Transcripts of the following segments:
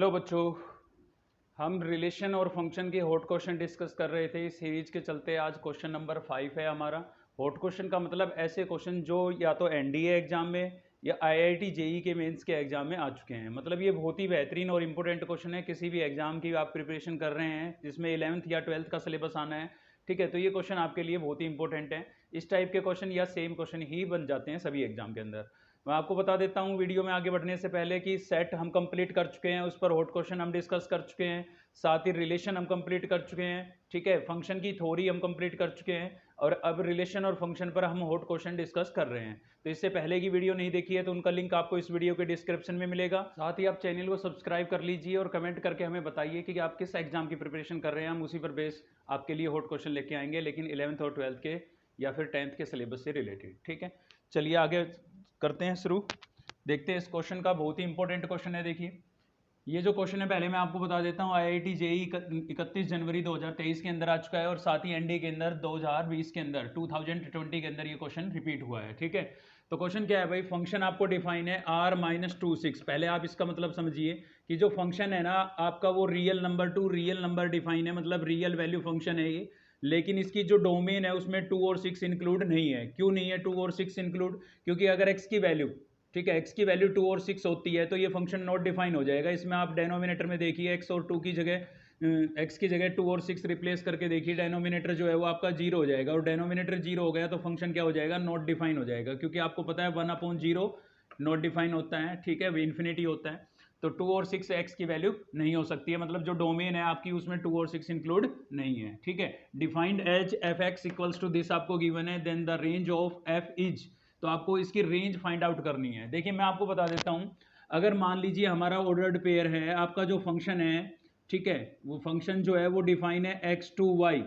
Hello बच्चों, हम relation और फंक्शन के हॉट क्वेश्चन डिस्कस कर रहे थे। इस सीरीज के चलते आज क्वेश्चन नंबर 5 है हमारा। हॉट क्वेश्चन का मतलब ऐसे क्वेश्चन जो या तो एनडीए एग्जाम में या आईआईटी जेई के मेंस के एग्जाम में आ चुके हैं। मतलब ये बहुत ही बेहतरीन और इंपॉर्टेंट क्वेश्चन है किसी भी एग्जाम की आप प्रिपरेशन कर रहे हैं जिसमें 11th या 12th का सिलेबस आना है। ठीक है, तो ये क्वेश्चन आपके लिए बहुत ही इंपॉर्टेंट है। इस टाइप के क्वेश्चन या सेम क्वेश्चन ही बन जाते हैं सभी एग्जाम के अंदर। मैं आपको बता देता हूं वीडियो में आगे बढ़ने से पहले कि सेट हम कंप्लीट कर चुके हैं, उस पर हॉट क्वेश्चन हम डिस्कस कर चुके हैं, साथ ही रिलेशन हम कंप्लीट कर चुके हैं। ठीक है, फंक्शन की थ्योरी हम कंप्लीट कर चुके हैं और अब रिलेशन और फंक्शन पर हम हॉट क्वेश्चन डिस्कस कर रहे हैं। तो इससे पहले की वीडियो नहीं देखी है तो उनका लिंक आपको इस वीडियो के डिस्क्रिप्शन में मिलेगा। साथ ही आप चैनल को सब्सक्राइब कर लीजिए और कमेंट करके हमें बताइए कि आप किस एग्जाम की प्रिपरेशन कर रहे हैं। हम उसी पर बेस आपके लिए हॉट क्वेश्चन लेके आएंगे, लेकिन 11th और 12th के या फिर 10th के सिलेबस से रिलेटेड। ठीक है, चलिए आगे करते हैं शुरू। देखते हैं इस क्वेश्चन का, बहुत ही इंपॉर्टेंट क्वेश्चन है। देखिए ये जो क्वेश्चन है पहले मैं आपको बता देता हूँ, आईआईटी जेई 31 जनवरी 2023 के अंदर आ चुका है और साथ ही एनडीए के अंदर 2020 के अंदर 2020 के अंदर ये क्वेश्चन रिपीट हुआ है। ठीक है, तो क्वेश्चन क्या है भाई, फंक्शन आपको डिफाइन है r-26। पहले आप इसका मतलब समझिए कि जो फंक्शन है ना आपका वो real number two real number define है, मतलब रियल वैल्यू फंक्शन है ये। लेकिन इसकी जो डोमेन है उसमें 2 और 6 इंक्लूड नहीं है। क्यों नहीं है 2 और 6 इंक्लूड? क्योंकि अगर x की वैल्यू, ठीक है, x की वैल्यू 2 और 6 होती है तो ये फंक्शन नॉट डिफाइन हो जाएगा। इसमें आप डेनोमिनेटर में देखिए x और 2 की जगह x की जगह 2 और 6 रिप्लेस करके देखिए, डेनोमिनेटर जो है वो आपका 0 हो जाएगा और डेनोमिनेटर 0 हो गया तो फंक्शन क्या हो जाएगा, नॉट डिफाइन हो जाएगा। क्योंकि आपको पता है 1/0 नॉट डिफाइन होता है। ठीक है, इन्फिनिटी होता है, तो 2 और 6 x की वैल्यू नहीं हो सकती है। मतलब जो डोमेन है आपकी उसमें 2 और 6 इंक्लूड नहीं है। ठीक है, defined as f x equals to this आपको गिवन है, then the range of f is, तो आपको इसकी रेंज फाइंड आउट करनी है। देखिए मैं आपको बता देता हूं, अगर मान लीजिए हमारा ऑर्डर्ड पेयर है, आपका जो फंक्शन है, ठीक है, वो फंक्शन जो है वो डिफाइन है x टू y,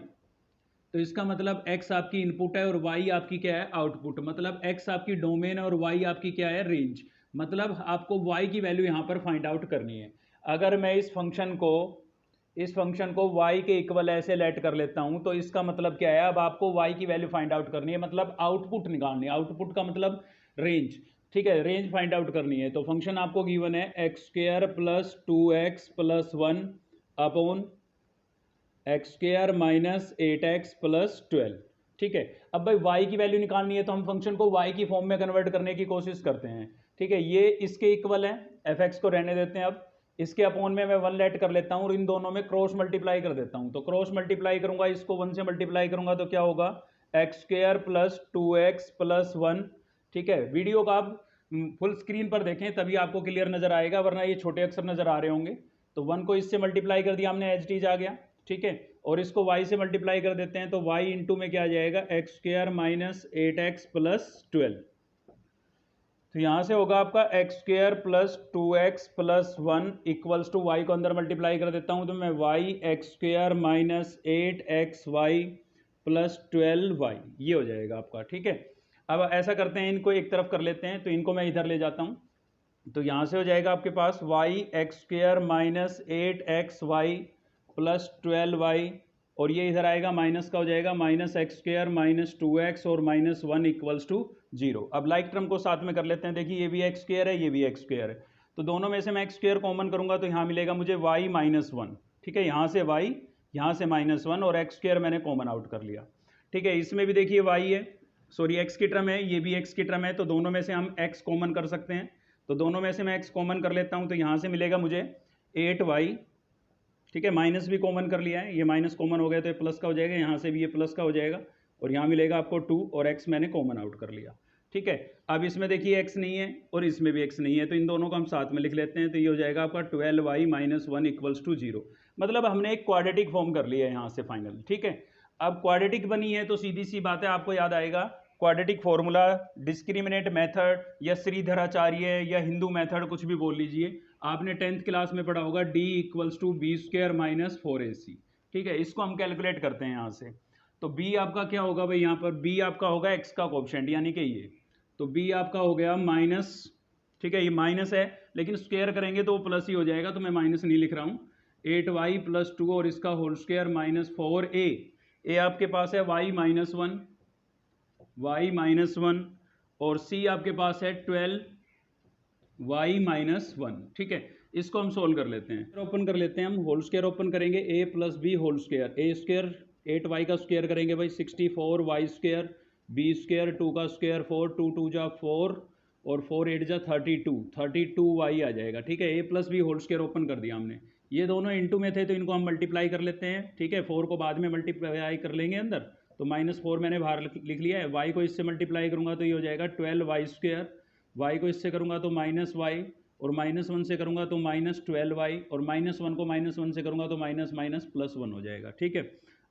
तो इसका मतलब x आपकी इनपुट है और y आपकी क्या है, आउटपुट। मतलब x आपकी डोमेन और y आपकी क्या है, रेंज। मतलब आपको y की वैल्यू यहां पर फाइंड आउट करनी है। अगर मैं इस फंक्शन को y के इक्वल ऐसे लेट कर लेता हूं तो इसका मतलब क्या है, अब आपको y की वैल्यू फाइंड आउट करनी है, मतलब आउटपुट निकालनी है। आउटपुट का मतलब रेंज। ठीक है, रेंज फाइंड आउट करनी है। तो फंक्शन आपको गिवन है x² plus 2x plus 1 upon x² minus 8x plus 12। ठीक है, अब भाई y की वैल्यू निकालनी है तो हम फंक्शन को y की फॉर्म में कन्वर्ट करने की कोशिश करते हैं। ठीक है, ये इसके इक्वल है, fx को रहने देते हैं। अब इसके अपॉन में मैं 1 लेट कर लेता हूं और इन दोनों में क्रॉस मल्टीप्लाई कर देता हूं। तो क्रॉस मल्टीप्लाई करूंगा, इसको 1 से मल्टीप्लाई करूंगा तो क्या होगा, x² प्लस 2x प्लस 1। ठीक है, वीडियो का आप फुल स्क्रीन पर देखें तभी आपको क्लियर नजर आएगा, वरना ये छोटे अक्षर नजर आ रहे होंगे। तो 1 को इससे मल्टीप्लाई कर दिया हमने, एच टी आ गया। ठीक है, और इसको y से मल्टीप्लाई कर देते हैं तो y इंटू में क्या आ जाएगा, x² माइनस 8x प्लस 12। तो यहां से होगा आपका x² plus 2x plus 1 equals to y को अंदर मल्टीप्लाई कर देता हूं तो मैं y x² minus 8xy plus 12y, ये हो जाएगा आपका। ठीक है, अब ऐसा करते हैं, इनको एक तरफ कर लेते हैं, तो इनको मैं इधर ले जाता हूं। तो यहां से हो जाएगा आपके पास y x² minus 8xy plus 12y, और ये इधर आएगा माइनस का हो जाएगा, माइनस x² माइनस 2x और माइनस 1 इक्वल्स टू 0। अब लाइक टर्म को साथ में कर लेते हैं। देखिए ये भी x² है, ये भी x² है, तो दोनों में से मैं x² कॉमन करूंगा तो यहाँ मिलेगा मुझे y माइनस 1। ठीक है, यहाँ से y, यहाँ से माइनस 1 और x² मैंने कॉमन आउट कर लिया। ठीक है, इसमें भी देखिए y है, सॉरी x की टर्म है, ये भी x की टर्म है, तो दोनों में से हम x कॉमन कर सकते हैं। तो दोनों में से मैं x कॉमन कर लेता हूँ तो यहाँ से मिलेगा मुझे 8y। ठीक है, माइनस भी कॉमन कर लिया है, ये माइनस कॉमन हो गया तो ये प्लस का हो जाएगा, यहाँ से भी ये प्लस का हो जाएगा और यहाँ मिलेगा आपको 2 और x मैंने कॉमन आउट कर लिया। ठीक है, अब इसमें देखिए x नहीं है और इसमें भी x नहीं है, तो इन दोनों को हम साथ में लिख लेते हैं, तो ये हो जाएगा आपका 12y माइनस 1 इक्वल्स टू 0। मतलब हमने एक क्वाड्रेटिक फॉर्म कर लिया है यहाँ से फाइनल। ठीक है, अब क्वाड्रेटिक बनी है तो सीधी सी बात है, आपको याद आएगा क्वाड्रेटिक फॉर्मूला, डिस्क्रिमिनेट मेथड या श्रीधराचार्य या हिंदू मेथड, कुछ भी बोल लीजिए, आपने 10th क्लास में पढ़ा होगा, d equals to b² minus 4ac। ठीक है, इसको हम कैलकुलेट करते हैं यहाँ से। तो b आपका क्या होगा भाई, यहाँ पर b आपका होगा x का कोएफिशिएंट यानी कि ये, तो b आपका हो गया माइनस, ठीक है, ये माइनस है लेकिन स्क्वायर करेंगे तो वो प्लस ही हो जाएगा, तो मैं माइनस नहीं लिख रहा हूँ, 8y प्लस 2 और इसका whole square minus 4a। a आपके पास है y माइनस 1, y माइनस 1 और c आपके पास है 12y माइनस 1। ठीक है, इसको हम सोल्व कर लेते हैं। ओपन कर लेते हैं हम, होल स्क्वायर ओपन करेंगे, a plus b whole square, a square 8y का स्क्वायर करेंगे भाई 64y स्क्वायर, बी स्क्वायर 2 का स्क्वायर 4, 2 2 जा 4 और 4 8 जा 32y आ जाएगा। ठीक है, a plus b whole square open कर दिया हमने। ये दोनों इनटू में थे तो इनको हम मल्टीप्लाई कर लेते हैं। ठीक है, 4 को बाद में मल्टीप्लाई कर लेंगे अंदर, तो -4 मैंने बाहर लिख लिया है। y को इससे मल्टीप्लाई करूंगा तो ये हो जाएगा 12y स्क्वायर, y को इससे करूंगा तो -y, और -1 से करूंगा तो -12y, और -1 को -1 से करूंगा तो +1 हो जाएगा। ठीक है,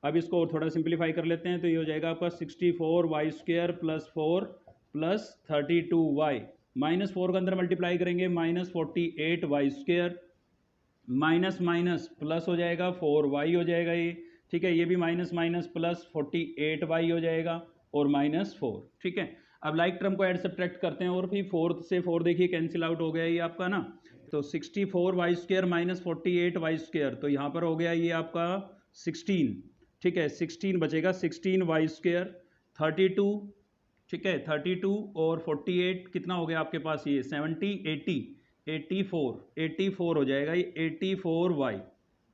अब इसको और थोड़ा सिंप्लीफाई कर लेते हैं तो ये हो जाएगा आपका 64y square plus 4 plus 32y, -4 का अंदर मल्टीप्लाई करेंगे -48y square, minus minus plus हो जाएगा 4y हो जाएगा ये। ठीक है, ये भी माइनस माइनस प्लस 48y हो जाएगा और -4। ठीक है, अब लाइक टर्म को ऐड सब्ट्रैक्ट करते हैं और फिर 4 से 4 देखिए कैंसिल आउट हो गया ये आपका ना, तो 64y square minus 48y square, तो यहाँ पर हो गया ये आपका 16। ठीक है, 16 बचेगा, 16y स्क्वायर 32। ठीक है, 32 और 48 कितना हो गया आपके पास, ये 70 84 हो जाएगा ये 84y।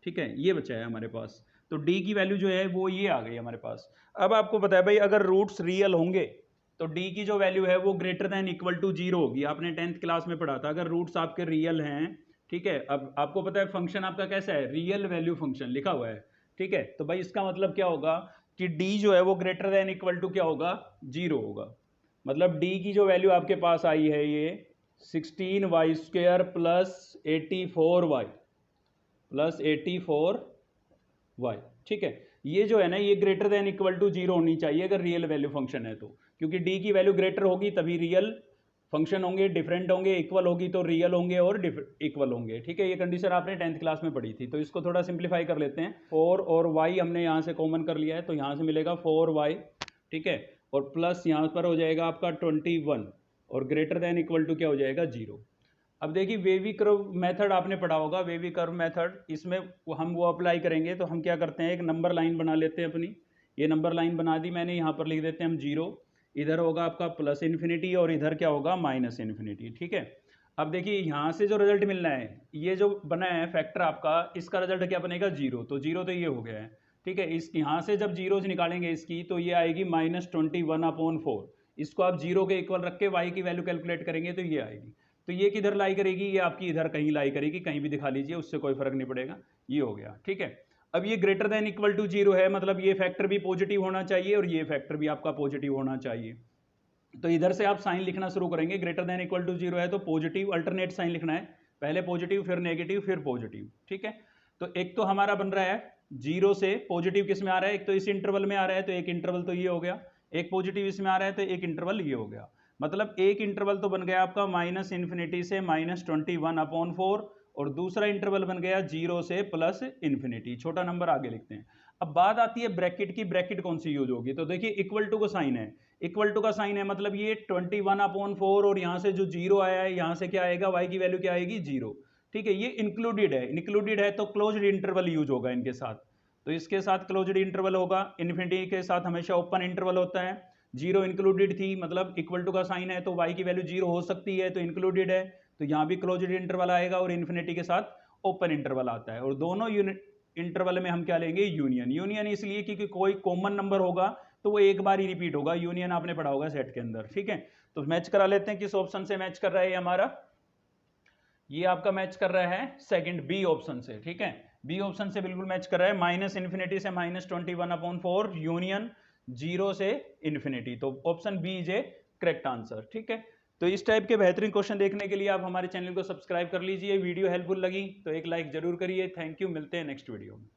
ठीक है, ये बचा है हमारे पास। तो d की वैल्यू जो है वो ये आ गई हमारे पास। अब आपको पता है भाई अगर रूट्स रियल होंगे तो d की जो वैल्यू है वो ग्रेटर देन इक्वल टू 0 होगी। आपने 10th क्लास में पढ़ा था, अगर रूट्स आपके रियल हैं। ठीक है, अब आपको पता है फंक्शन आपका कैसा है, रियल वैल्यू फंक्शन लिखा हुआ है। ठीक है, तो भाई इसका मतलब क्या होगा कि d जो है वो ग्रेटर देन इक्वल टू क्या होगा, 0 होगा। मतलब d की जो वैल्यू आपके पास आई है ये 16y square plus 84y plus 84y। ठीक है, ये जो है ना ये ग्रेटर देन इक्वल टू 0 होनी चाहिए अगर रियल वैल्यू फंक्शन है तो, क्योंकि d की वैल्यू ग्रेटर होगी तभी रियल फंक्शन होंगे, डिफरेंट होंगे, इक्वल होगी तो रियल होंगे और इक्वल होंगे। ठीक है, ये कंडीशन आपने 10th क्लास में पढ़ी थी। तो इसको थोड़ा सिंप्लीफाई कर लेते हैं। 4 और y हमने यहाँ से कॉमन कर लिया है तो यहाँ से मिलेगा 4y। ठीक है, और प्लस यहाँ पर हो जाएगा आपका 21 और ग्रेटर देन इक्वल टू क्या हो जाएगा, 0। अब देखिए वेवी कर्व मेथड आपने पढ़ा होगा, वेवी कर्व मेथड, इसमें हम वो अप्लाई करेंगे तो हम क्या करते हैं, एक नंबर लाइन बना लेते हैं अपनी। ये नंबर लाइन बना दी मैंने, यहाँ पर लिख देते हैं हम 0, इधर होगा आपका प्लस इन्फिनिटी और इधर क्या होगा, माइनस इन्फिनिटी। ठीक है, अब देखिए यहाँ से जो रिजल्ट मिलना है, ये जो बना है फैक्टर आपका, इसका रिजल्ट क्या बनेगा, 0। तो 0 तो ये हो गया है। ठीक है, इस यहाँ से जब जीरोज निकालेंगे इसकी तो ये आएगी -21/4। इसको आप 0 के इक्वल रख के y की वैल्यू कैलकुलेट करेंगे तो ये आएगी। तो ये किधर लाई करेगी, ये आपकी इधर कहीं लाई करेगी, कहीं भी दिखा लीजिए, उससे कोई फर्क नहीं पड़ेगा। ये हो गया। ठीक है, अब ये ग्रेटर देन इक्वल टू 0 है, मतलब ये फैक्टर भी पॉजिटिव होना चाहिए और ये फैक्टर भी आपका पॉजिटिव होना चाहिए। तो इधर से आप साइन लिखना शुरू करेंगे, ग्रेटर देन इक्वल टू 0 है तो पॉजिटिव अल्टरनेट साइन लिखना है, पहले पॉजिटिव फिर नेगेटिव फिर पॉजिटिव। ठीक है, तो एक तो हमारा बन रहा है 0 से पॉजिटिव किस में आ रहा है, एक तो इस इंटरवल में आ रहा है तो एक इंटरवल तो ये हो गया, एक पॉजिटिव इसमें आ रहा है तो एक इंटरवल ये हो गया। मतलब एक इंटरवल तो बन गया आपका -∞ से -21/4 और दूसरा इंटरवल बन गया 0 से +∞। छोटा नंबर आगे लिखते हैं। अब बात आती है ब्रैकेट की, ब्रैकेट कौन सी यूज होगी, तो देखिए इक्वल टू का साइन है, इक्वल टू का साइन है मतलब ये 21/4 और यहाँ से जो 0 आया है यहाँ से क्या आएगा, y की वैल्यू क्या आएगी, 0। ठीक है, ये इंक्लूडेड है तो क्लोज्ड इंटरवल यूज होगा इनके साथ, तो इसके साथ क्लोज्ड इंटरवल होगा। इन्फिनिटी के साथ हमेशा ओपन इंटरवल होता है। 0 इंक्लूडेड थी मतलब इक्वल टू का साइन है तो y की वैल्यू 0 हो सकती है तो इंक्लूडेड है, तो यहाँ भी क्लोज्ड इंटरवल आएगा और इन्फिनिटी के साथ ओपन इंटरवल आता है। और दोनों इंटरवल में हम क्या लेंगे, यूनियन। यूनियन इसलिए क्योंकि कोई कॉमन नंबर होगा तो वो एक बार ही रिपीट होगा, यूनियन आपने पढ़ा होगा सेट के अंदर। ठीक है, तो मैच करा लेते हैं किस ऑप्शन से मैच कर रहा है हमारा, ये आपका मैच कर रहा है सेकंड बी ऑप्शन से। ठीक है, बी ऑप्शन से बिल्कुल मैच कर रहा है, -∞ से -21/4 यूनियन 0 से इन्फिनिटी, तो option b is a correct answer. ठीक है, तो इस टाइप के बेहतरीन क्वेश्चन देखने के लिए आप हमारे चैनल को सब्सक्राइब कर लीजिए। वीडियो हेल्पफुल लगी तो एक लाइक जरूर करिए। थैंक यू, मिलते हैं नेक्स्ट वीडियो में।